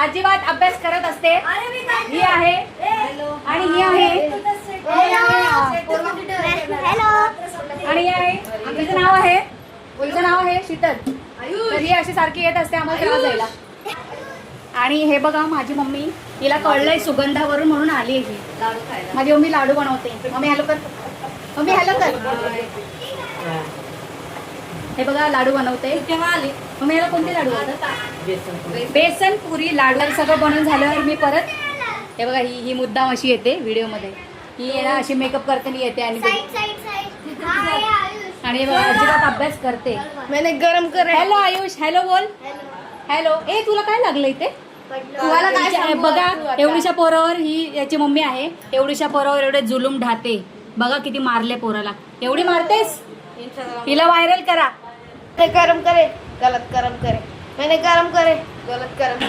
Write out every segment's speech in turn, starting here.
अजिबात अभ्यास करत असते. ही आहे आणि ही आहे आणि ही आहे. तिचं नाव आहे शीतल. तर ही अशी सारखी येत असते आम्हाला त्रास द्यायला. आणि हे बघा माझी मम्मी, हिला कळलंय सुगंधावरून म्हणून आली ही. माझी मम्मी लाडू बनवते. मम्मी हॅलो कर. मम्मी हॅलो कर. हे बघा लाडू बनवते. मम्मी याला कोणते लाडू बनवतात? बेसन पुरी लाडू. सगळं बनवून झाल्यावर मी परत हे बघा ही मुद्दाम अशी येते व्हिडिओ मध्ये. ही ना अशी मेकअप करताना येते आणि अजिबात अभ्यास करते. मैंने गरम कर. हॅलो आयुष, हॅलो बोल. हॅलो. ए तुला काय लागलं इथे? तुम्हाला काय बघा एवढीशा पोरावर ही याची मम्मी आहे. एवढीशा पोरावर एवढे जुलूम ढाते. बघा किती मारले पोराला. एवढी मारतेस? हिला व्हायरल करा. गरम करे गलत गरम करे. मैंने गरम करे गलत गरम.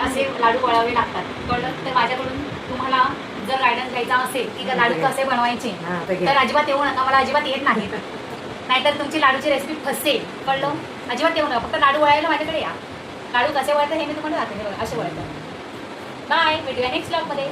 असे लाडू वळावे लागतात. कळलं तर माझ्याकडून तुम्हाला जर गायडन्स घ्यायचा असेल की लाडू कसे बनवायचे तर अजिबात येऊ नका. मला अजिबात येत नाही. नाहीतर तुमची लाडूची रेसिपी फसेल. कळलं? अजिबात येऊ नका. फक्त लाडू वळायला माझ्याकडे या. लाडू कसे वळतात हे मी तुम्हाला दाखवते. असे वळतात. बाय. भेटूया नेक्स्ट व्लॉग मध्ये.